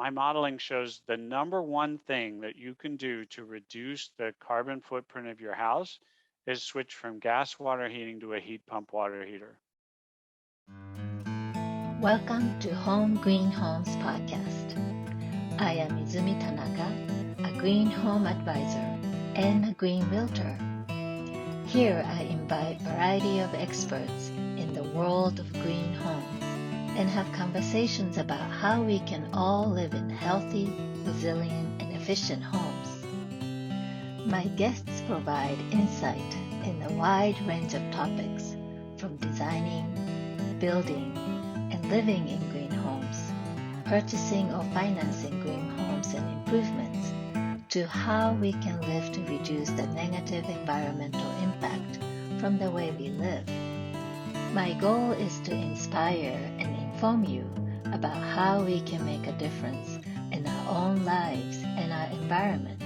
my modeling shows the number one thing that you can do to reduce the carbon footprint of your house is switch from gas water heating to a heat pump water heater. Welcome to Home Green Homes Podcast. I am Izumi Tanaka, a green home advisor and a green realtor. Here I invite a variety of experts in the world of green homes and have conversations about how we can all live in healthy, resilient, and efficient homes. My guests provide insight in a wide range of topics, from designing, building, and living in green homes, purchasing or financing green homes and improvements, to how we can live to reduce the negative environmental impact from the way we live. My goal is to inspire and inform you about how we can make a difference in our own lives and our environment.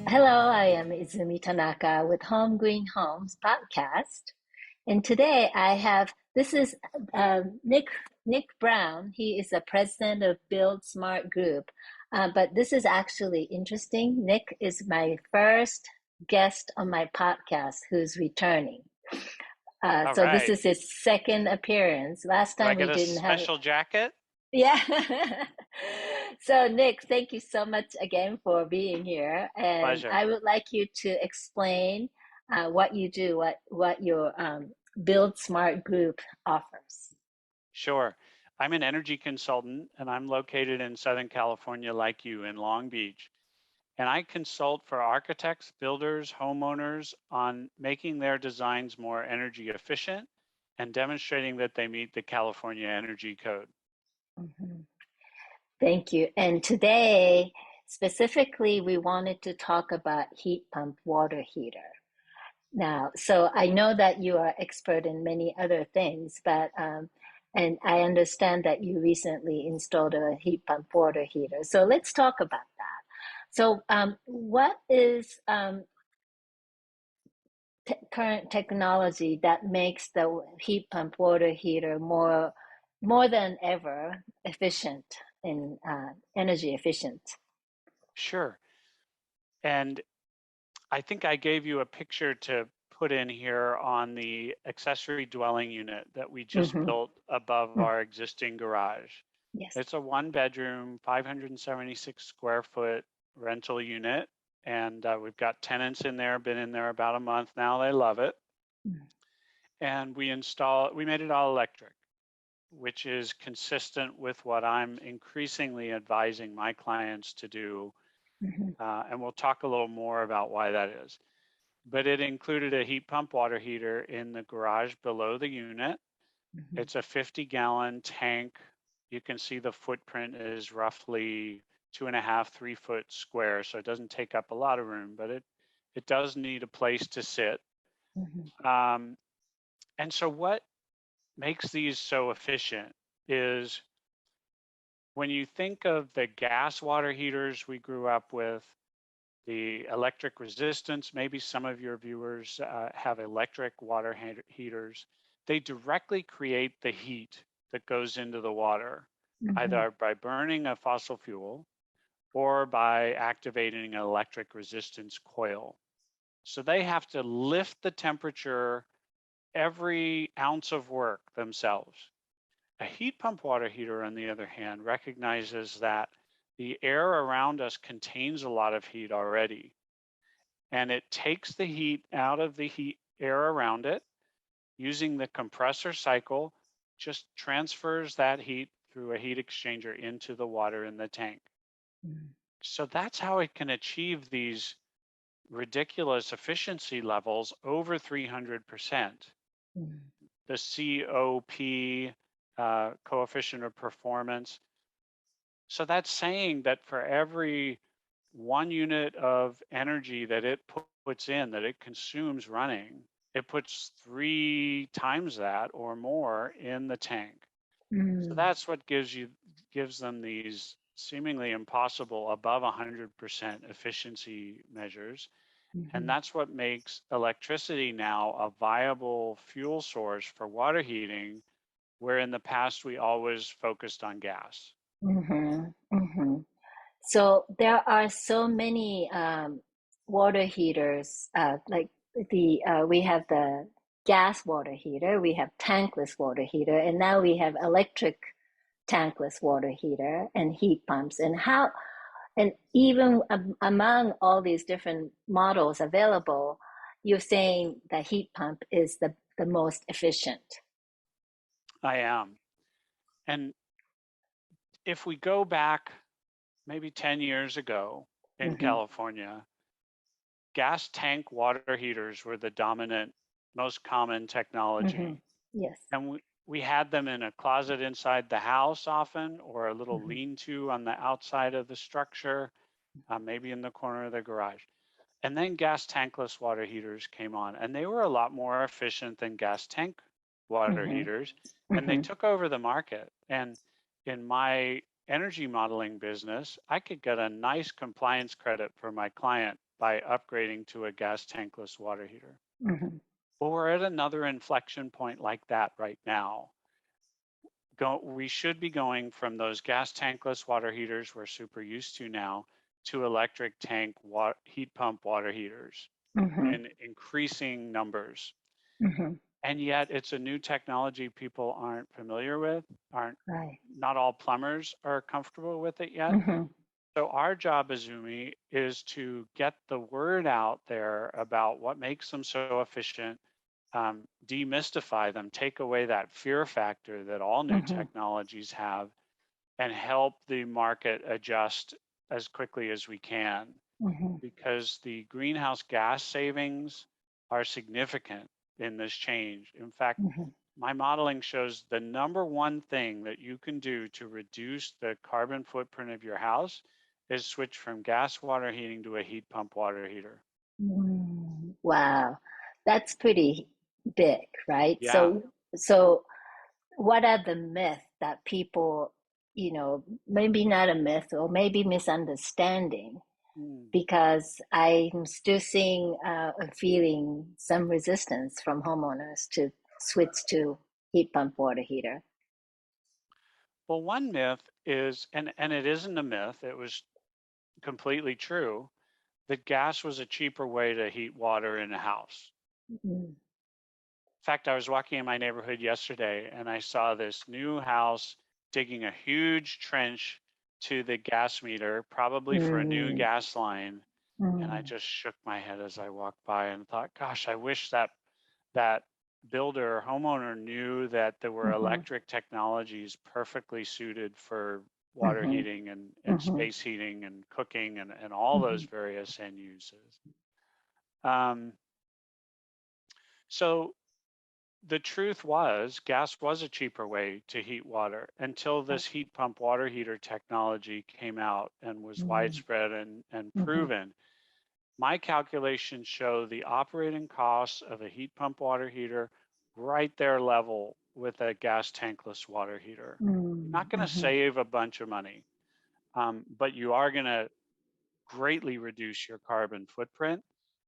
Hello, I am Izumi Tanaka with Home Green Homes Podcast. And today this is Nick Brown. He is the president of Build Smart Group. But this is actually interesting. Nick is my first guest on my podcast who's returning. This is his second appearance. Last time we didn't have a special jacket. Yeah. So Nick, thank you so much again for being here. And Pleasure. I would like you to explain what you do, what your Build Smart Group offers. Sure. I'm an energy consultant, and I'm located in Southern California like you in Long Beach. And I consult for architects, builders, homeowners on making their designs more energy efficient and demonstrating that they meet the California Energy Code. Mm-hmm. Thank you. And today, specifically, we wanted to talk about heat pump water heater. Now, so I know that you are expert in many other things, but and I understand that you recently installed a heat pump water heater. So let's talk about that. So what is current technology that makes the heat pump water heater more than ever efficient in energy efficient? Sure. And I think I gave you a picture to put in here on the accessory dwelling unit that we just built above our existing garage. Yes. It's a 1-bedroom, 576 square foot rental unit. And we've got tenants in there, been in there about a month now. They love it. And we made it all electric, which is consistent with what I'm increasingly advising my clients to do. And we'll talk a little more about why that is. But it included a heat pump water heater in the garage below the unit. It's a 50-gallon tank. You can see the footprint is roughly 2.5, 3 foot square. So it doesn't take up a lot of room, but it does need a place to sit. And so what makes these so efficient is when you think of the gas water heaters we grew up with, the electric resistance, maybe some of your viewers have electric water heaters. They directly create the heat that goes into the water, either by burning a fossil fuel or by activating an electric resistance coil. So they have to lift the temperature every ounce of work themselves. A heat pump water heater, on the other hand, recognizes that the air around us contains a lot of heat already, and it takes the heat out of the air around it using the compressor cycle, just transfers that heat through a heat exchanger into the water in the tank. So that's how it can achieve these ridiculous efficiency levels over 300%. The COP, coefficient of performance. So that's saying that for every 1 unit of energy that it puts in, that it consumes running, it puts 3 times that or more in the tank. So that's what gives them these seemingly impossible above 100% efficiency measures. And that's what makes electricity now a viable fuel source for water heating, where in the past we always focused on gas. Mm-hmm. Mm-hmm. So there are so many water heaters, like we have the gas water heater, we have tankless water heater, and now we have electric tankless water heater and heat pumps. And even among all these different models available, you're saying the heat pump is the most efficient. I am. And if we go back maybe 10 years ago in Mm-hmm. California, gas tank water heaters were the dominant, most common Mm-hmm. technology. Yes. And we had them in a closet inside the house often, or a little Mm-hmm. lean to on the outside of the structure, maybe in the corner of the garage. And then gas tankless water heaters came on, and they were a lot more efficient than gas tank water Mm-hmm. heaters, and they Mm-hmm. took over the market. And in my energy modeling business, I could get a nice compliance credit for my client by upgrading to a gas tankless water heater. Mm-hmm. Well, we're at another inflection point like that right now. We should be going from those gas tankless water heaters we're super used to now to electric tank heat pump water heaters Mm-hmm. in increasing numbers. Mm-hmm. And yet it's a new technology people aren't familiar with, aren't Right. not all plumbers are comfortable with it yet. Mm-hmm. So our job, Azumi, is to get the word out there about what makes them so efficient, demystify them, take away that fear factor that all new Mm-hmm. technologies have, and help the market adjust as quickly as we can, Mm-hmm. because the greenhouse gas savings are significant in this change. In fact, Mm-hmm. my modeling shows the number one thing that you can do to reduce the carbon footprint of your house is switch from gas water heating to a heat pump water heater. Wow, that's pretty big, right? Yeah. So what are the myths that people, maybe not a myth or maybe misunderstanding? Mm. Because I'm still seeing feeling some resistance from homeowners to switch to heat pump water heater. Well, one myth is, and it isn't a myth, it was completely true, that gas was a cheaper way to heat water in a house. Mm-hmm. In fact, I was walking in my neighborhood yesterday and I saw this new house digging a huge trench to the gas meter, probably for a new Mm-hmm. gas line. And I just shook my head as I walked by and thought, gosh, I wish that builder or homeowner knew that there were Mm-hmm. electric technologies perfectly suited for water Mm-hmm. heating and Mm-hmm. space heating and cooking and all those Mm-hmm. various end uses. Um, so the truth was gas was a cheaper way to heat water until Right. this heat pump water heater technology came out and was widespread and Mm-hmm. proven. My calculations show the operating costs of a heat pump water heater right there level with a gas tankless water heater. You're not going to Mm-hmm. save a bunch of money, but you are going to greatly reduce your carbon footprint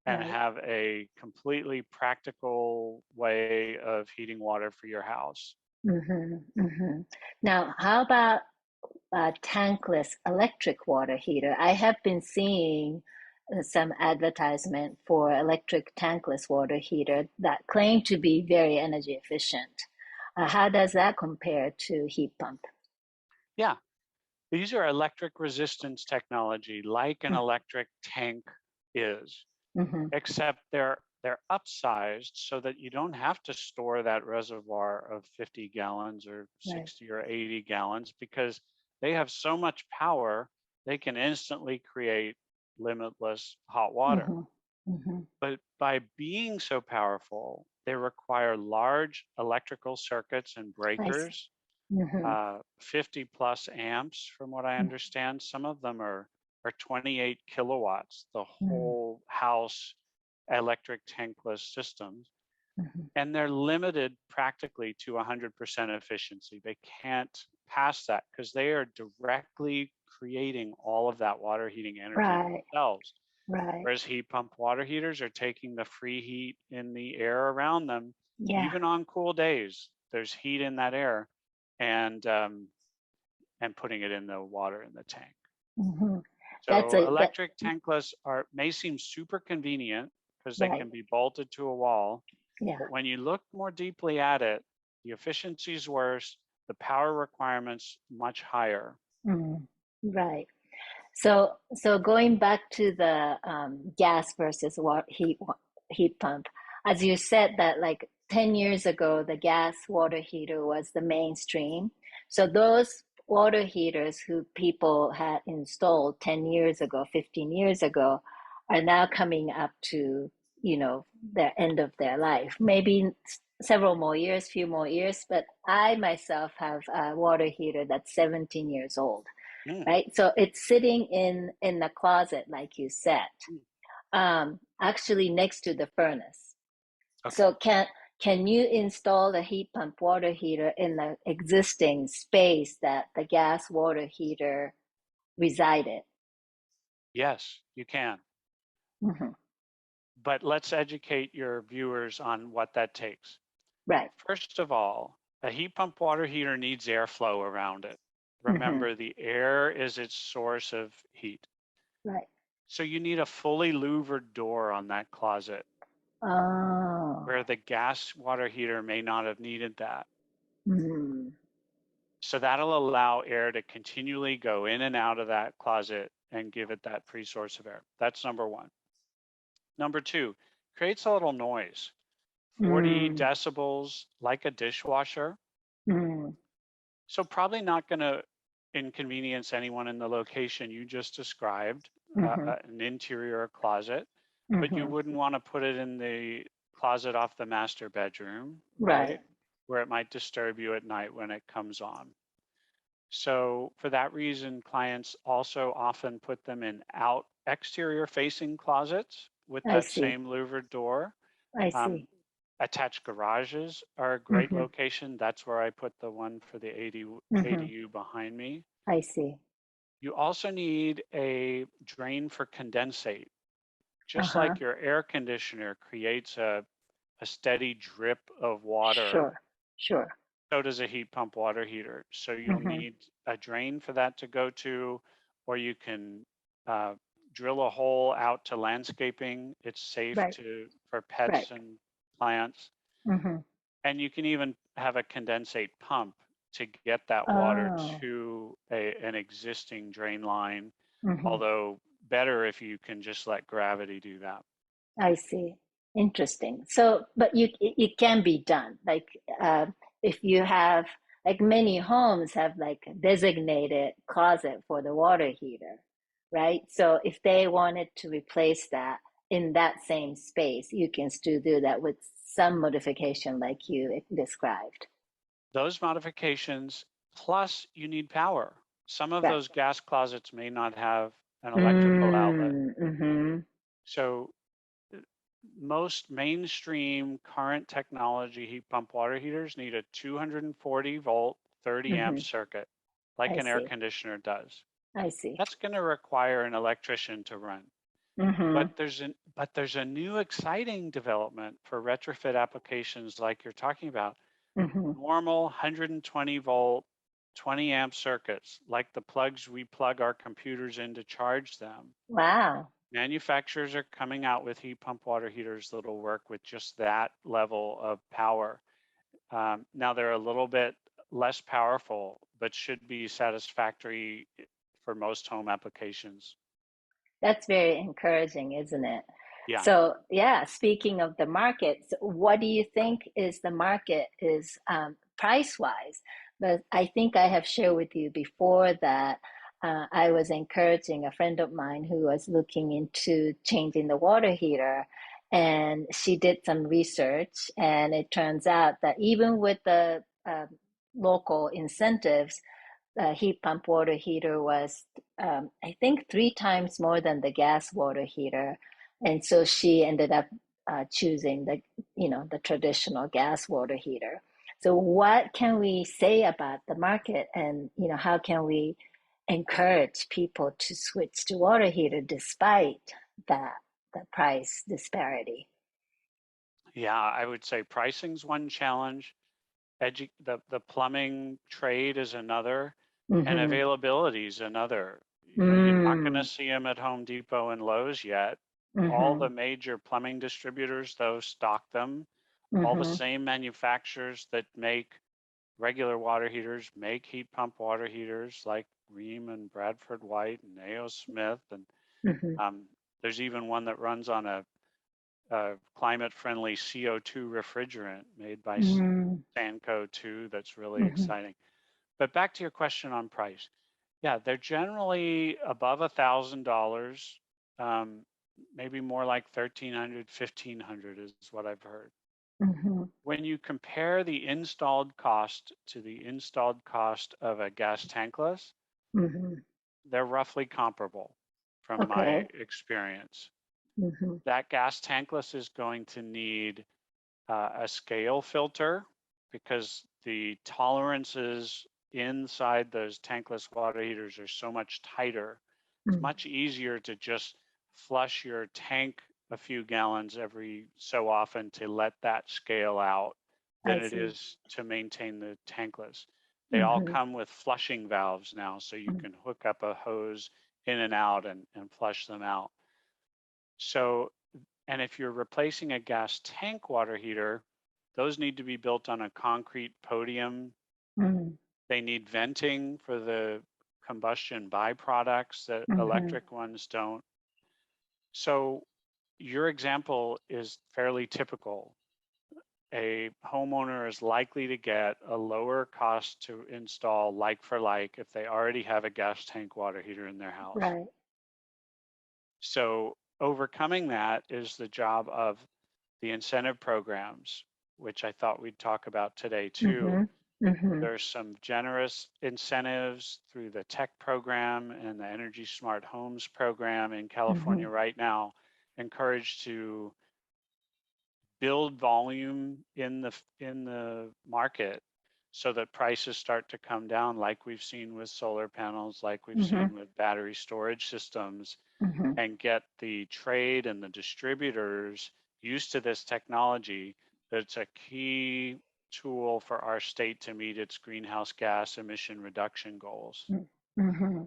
and Right. have a completely practical way of heating water for your house. Mm-hmm. Mm-hmm. Now, how about tankless electric water heater? I have been seeing some advertisement for electric tankless water heater that claim to be very energy efficient. How does that compare to heat pump? Yeah, these are electric resistance technology like an electric tank is, Mm-hmm. except they're upsized so that you don't have to store that reservoir of 50 gallons or Right. 60 or 80 gallons, because they have so much power they can instantly create limitless hot water. Mm-hmm. Mm-hmm. But by being so powerful, they require large electrical circuits and I see. breakers, Mm-hmm. 50 plus amps, from what I understand. Some of them are 28 kilowatts, the Mm-hmm. whole house electric tankless systems. Mm-hmm. And they're limited practically to 100% efficiency. They can't pass that because they are directly creating all of that water heating energy Right. themselves. Right. Whereas heat pump water heaters are taking the free heat in the air around them. Yeah. Even on cool days, there's heat in that air. And and putting it in the water in the tank. Mm-hmm. That's So that electric tankless may seem super convenient because they right. can be bolted to a wall, Yeah. but when you look more deeply at it, the efficiency is worse, the power requirements much higher. Mm, right. So going back to the gas versus heat pump, as you said that like 10 years ago, the gas water heater was the mainstream. So those water heaters who people had installed 10 years ago, 15 years ago, are now coming up to, the end of their life. Maybe several more years, few more years, but I myself have a water heater that's 17 years old, Mm, right? So it's sitting in the closet, like you said, mm. actually next to the furnace. Okay. So can you install the heat pump water heater in the existing space that the gas water heater resided? Yes, you can. Hmm. But let's educate your viewers on what that takes. Right. First of all, a heat pump water heater needs airflow around it. Hmm. Remember, the air is its source of heat. Right. So you need a fully louvered door on that closet Oh. where the gas water heater may not have needed that. Mm. So that'll allow air to continually go in and out of that closet and give it that free source of air. That's number one. Number two, creates a little noise. 40 Mm. decibels, like a dishwasher. Mm. So probably not going to inconvenience anyone in the location you just described, Hmm. an interior closet, but you Hmm. wouldn't want to put it in the closet off the master bedroom, Right. right? Where it might disturb you at night when it comes on. So for that reason, clients also often put them in out exterior facing closets with I that see. same louvered door. I Um, see. Attached garages are a great Hmm. location. That's where I put the one for the Hmm. ADU behind me. I see. You also need a drain for condensate. Just Uh-huh. like your air conditioner creates a steady drip of water, Sure. Sure. so does a heat pump water heater. So you'll Hmm. need a drain for that to go to, or you can uh, drill a hole out to landscaping. It's safe Right. for Right. pets and plants. Hmm. And you can even have a condensate pump to get that water Oh. to an existing drain line, Hmm. although better if you can just let gravity do that. I see. Interesting. So, but it can be done. Like, if you have, like many homes have like designated closet for the water heater, right? So if they wanted to replace that in that same space, you can still do that with some modification like you described. Those modifications, plus you need power. Some of Right. those gas closets may not have an electrical outlet. Mm-hmm. So most mainstream current technology heat pump water heaters need a 240 volt, 30 amp Mm-hmm. circuit, like I an air see. conditioner does. I see. That's going to require an electrician to run. Mm-hmm. But there's a new exciting development for retrofit applications like you're talking about. Mm-hmm. Normal 120 volt, 20 amp circuits, like the plugs we plug our computers in to charge them. Wow. Manufacturers are coming out with heat pump water heaters that'll work with just that level of power. Now they're a little bit less powerful, but should be satisfactory for most home applications. That's very encouraging, isn't it? Yeah. So, yeah, speaking of the market, so what do you think is the market is price wise? But I think I have shared with you before that I was encouraging a friend of mine who was looking into changing the water heater. And she did some research, and it turns out that even with the local incentives, heat pump water heater was, I think, three times more than the gas water heater, and so she ended up choosing the traditional gas water heater. So, what can we say about the market, and how can we encourage people to switch to water heater despite that the price disparity? Yeah, I would say pricing's one challenge. The plumbing trade is another. And Mm-hmm. availability is another. You're not going to Mm. see them at Home Depot and Lowe's yet. All Mm-hmm. the major plumbing distributors, though, stock them. All the Mm-hmm. same manufacturers that make regular water heaters make heat pump water heaters like Rheem and Bradford White and A.O. Smith. And Mm-hmm. um, there's even one that runs on a climate-friendly CO2 refrigerant made by Mm. Sanco too. That's really Mm-hmm. exciting. But back to your question on price. Yeah, they're generally above $1,000, um, maybe more like 1,300, 1,500 is what I've heard. Mm-hmm. When you compare the installed cost to the installed cost of a gas tankless, Mm-hmm. they're roughly comparable from my Okay. experience. Mm-hmm. That gas tankless is going to need a scale filter because the tolerances inside those tankless water heaters are so much tighter. It's Mm. much easier to just flush your tank a few gallons every so often to let that scale out than I it see. is to maintain the tankless. They all Mm-hmm. come with flushing valves now, so you can hook up a hose in and out and flush them out. So, and if you're replacing a gas tank water heater, those need to be built on a concrete podium. Mm-hmm. They need venting for the combustion byproducts that Mm-hmm. electric ones don't. So your example is fairly typical. A homeowner is likely to get a lower cost to install like for like if they already have a gas tank water heater in their house. Right. So overcoming that is the job of the incentive programs, which I thought we'd talk about today too. Mm-hmm. Mm-hmm. There's some generous incentives through the tech program and the Energy Smart Homes program in Mm-hmm. California right now, encouraged to build volume in the market so that prices start to come down like we've seen with solar panels, like we've Mm-hmm. seen with battery storage systems, Mm-hmm. and get the trade and the distributors used to this technology. That's a key tool for our state to meet its greenhouse gas emission reduction goals. Mm-hmm.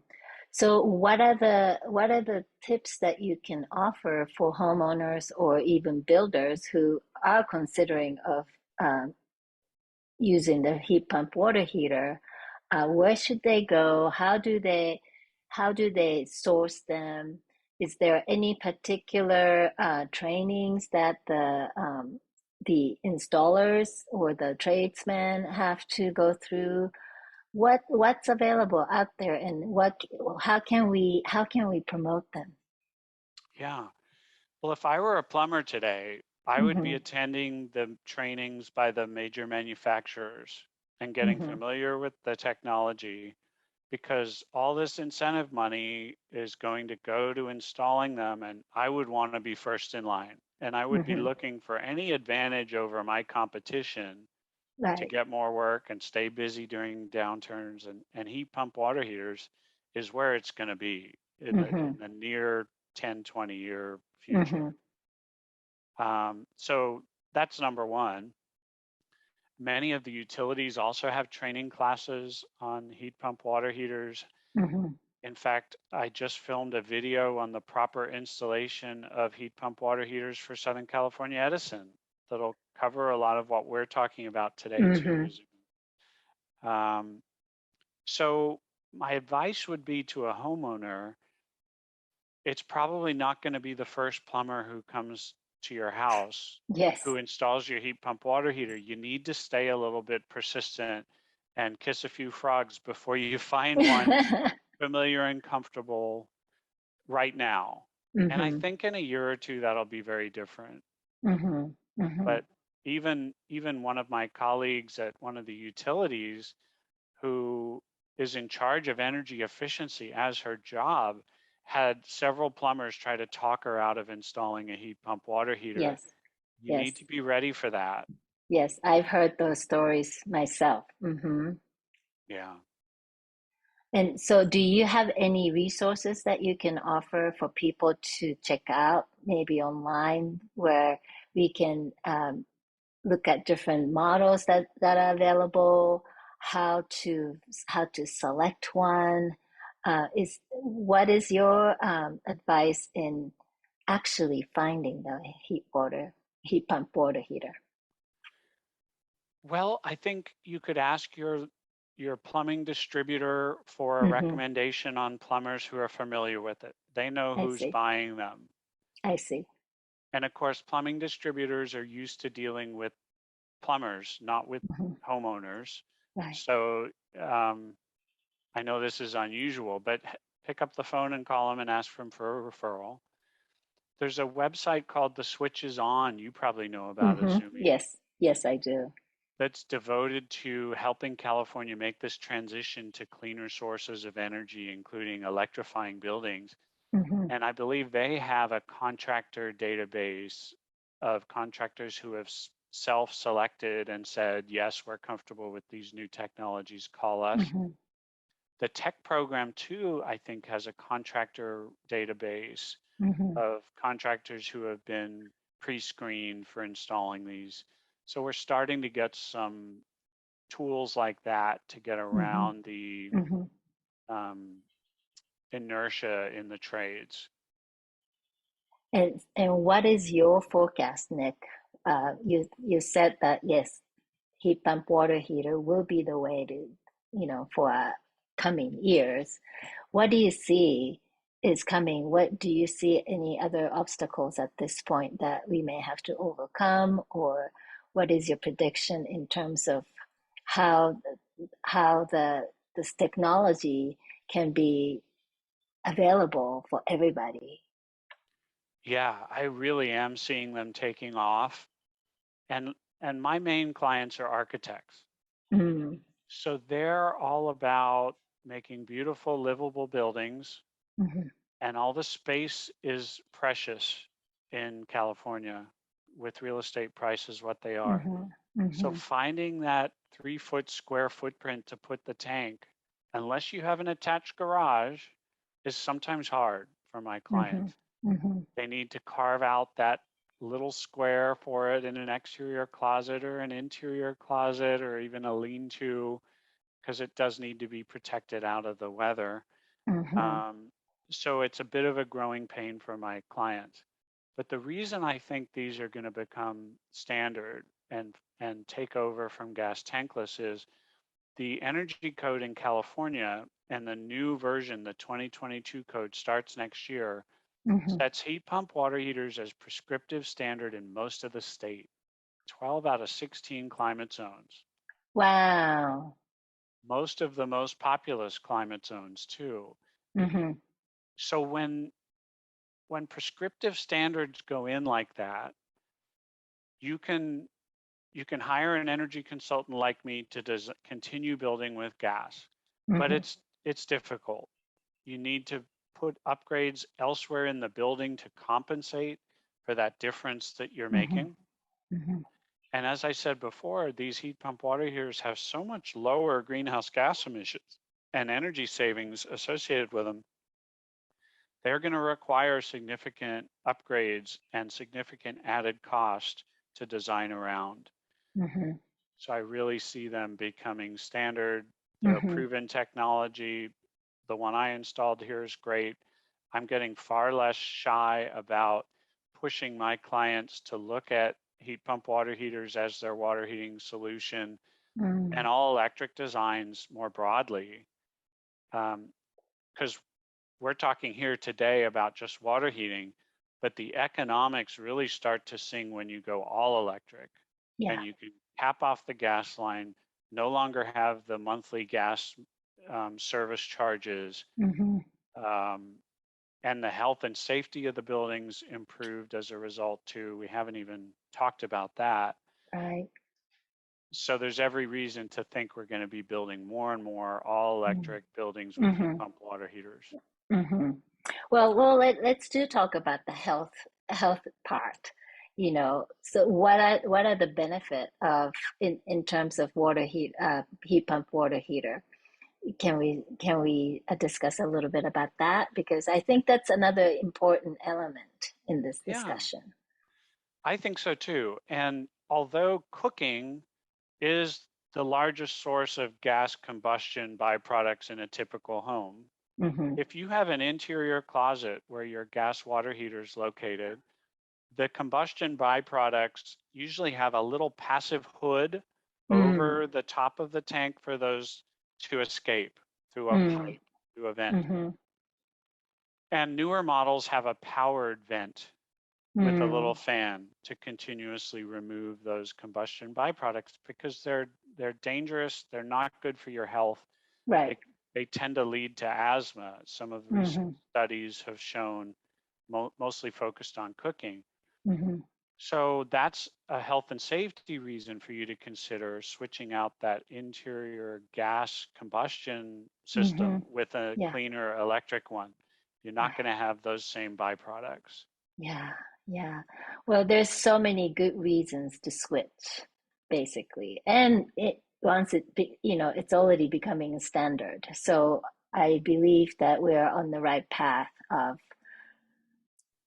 So what are the tips that you can offer for homeowners or even builders who are considering of um, using the heat pump water heater? Where should they go? How do they source them? Is there any particular trainings that the installers or the tradesmen have to go through? What's available out there, and how can we promote them? Yeah. Well, if I were a plumber today, I would be Mm-hmm. attending the trainings by the major manufacturers and getting Mm-hmm. familiar with the technology because all this incentive money is going to go to installing them. And I would want to be first in line. And I would be Mm-hmm. looking for any advantage over my competition to Right. get more work and stay busy during downturns. And heat pump water heaters is where it's going to be Mm-hmm. in the near 10, 20-year Mm-hmm. future. So that's number one. Many of the utilities also have training classes on heat pump water heaters. Mm-hmm. In fact, I just filmed a video on the proper installation of heat pump water heaters for Southern California Edison that'll cover a lot of what we're talking about today too. Mm-hmm. Um, so my advice would be to a homeowner, it's probably not going to be the first plumber who comes to your house Yes. who installs your heat pump water heater. You need to stay a little bit persistent and kiss a few frogs before you find one familiar and comfortable right now. And I Mm-hmm. think in a year or two that'll be very different. Mm-hmm. Mm-hmm. But even one of my colleagues at one of the utilities who is in charge of energy efficiency as her job had several plumbers try to talk her out of installing a heat pump water heater. Yes. You Yes. need to be ready for that. Yes. I've heard those stories myself. Mm-hmm. Yeah. And so, do you have any resources that you can offer for people to check out, maybe online, where we can look at different models that are available? how to select one. Is what is your advice in actually finding the heat pump water heater? Well, I think you could ask your plumbing distributor for a Mm-hmm. recommendation on plumbers who are familiar with it. They know I who's see. buying them. I see. And of course, plumbing distributors are used to dealing with plumbers, not with Mm-hmm. homeowners. Right. So um, I know this is unusual, but pick up the phone and call them and ask them for a referral. There's a website called The Switch Is On. You probably know about Mm-hmm. Azumi. Yes. Yes, I do. That's devoted to helping California make this transition to cleaner sources of energy, including electrifying buildings. Mm-hmm. And I believe they have a contractor database of contractors who have self selected and said, yes, we're comfortable with these new technologies, call us. Mm-hmm. The tech program, too, I think has a contractor database Mm-hmm. of contractors who have been pre screened for installing these. So we're starting to get some tools like that to get Mm-hmm. around the Mm-hmm. um, inertia in the trades. And what is your forecast, Nick? You said that yes, heat pump water heater will be the way to, for coming years. What do you see is coming? What do you see any other obstacles at this point that we may have to overcome, or what is your prediction in terms of how how this technology can be available for everybody? Yeah, I really am seeing them taking off. And and my main clients are architects. Mm, So they're all about making beautiful livable buildings, mhm, and all the space is precious in California with real estate prices what they are. mhm, So mhm, finding that 3 foot square footprint to put the tank, unless you have an attached garage, is sometimes hard for my mhm, clients. mhm, They need to carve out that little square for it in an exterior closet or an interior closet or even a lean-to because it does need to be protected out of the weather. mhm, Um, so it's a bit of a growing pain for my clients. But the reason I think these are going to become standard and take over from gas tankless is the energy code in California and the new version, the 2022 code starts next year, mhm. sets heat pump water heaters as prescriptive standard in most of the state, 12 out of 16 climate zones, Wow. most of the most populous climate zones too. Mhm, So when prescriptive standards go in like that, you can you can hire an energy consultant like me to continue building with gas, but mhm, it's difficult. You need to put upgrades elsewhere in the building to compensate for that difference that you're mhm, making. mhm, And as I said before, these heat pump water heaters have so much lower greenhouse gas emissions and energy savings associated with them. They're going to require significant upgrades and significant added cost to design around. mhm, So I really see them becoming standard. They're a mhm, proven technology. The one I installed here is great. I'm getting far less shy about pushing my clients to look at heat pump water heaters as their water heating solution and mm. all electric designs more broadly. Because we're talking here today about just water heating, but the economics really start to sing when you go all electric and Yeah. you can cap off the gas line, no longer have the monthly gas service charges, Mhm. um, and the health and safety of the buildings improved as a result too. We haven't even talked about that. Right. So there's every reason to think we're going to be building more and more all Mm. electric buildings with heat Mhm. pump water heaters. Mhm. Well, let's do talk about the health part. So what are the benefit of in terms of heat pump water heater? Can we discuss a little bit about that? Because I think that's another important element in this Yeah, discussion. I think so too. And although cooking is the largest source of gas combustion byproducts in a typical home. Mm-hmm. If you have an interior closet where your gas water heater is located, the combustion byproducts usually have a little passive hood Mm, over the top of the tank for those to escape through a mm, pipe, through a vent. mm-hmm. And newer models have a powered vent with a little Mm, fan to continuously remove those combustion byproducts because they're dangerous, they're not good for your health. right. They they tend to lead to asthma. Some of the recent Mm-hmm. studies have shown mostly focused on cooking. Mm-hmm. So that's a health and safety reason for you to consider switching out that interior gas combustion Mm-hmm. system with a Yeah. cleaner electric one. You're Yeah. not going to have those same byproducts. Yeah. Yeah. Well, there's so many good reasons to switch, basically. And it's already becoming a standard. So I believe that we are on the right path of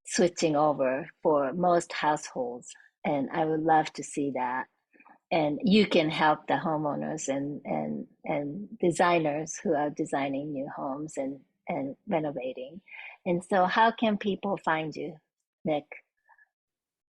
switching over for most households. And I would love to see that. And you can help the homeowners and designers who are designing new homes and renovating. And so how can people find you, Nick?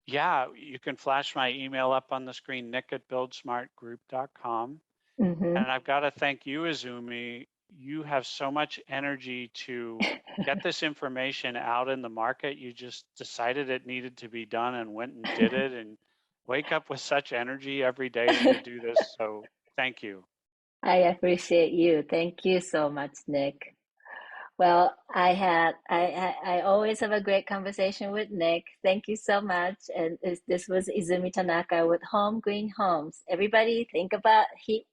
Yeah, you can flash my email up on the screen, nick@buildsmartgroup.com. Mm-hmm. And I've got to thank you, Izumi. You have so much energy to get this information out in the market. You just decided it needed to be done and went and did it and wake up with such energy every day to do this. So thank you. I appreciate you. Thank you so much, Nick. Well, I always have a great conversation with Nick. Thank you so much. And this was Izumi Tanaka with Home Green Homes. Everybody think about heat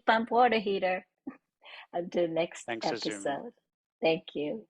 pump water heater. Until next Thanks, Izumi. episode. Thank you.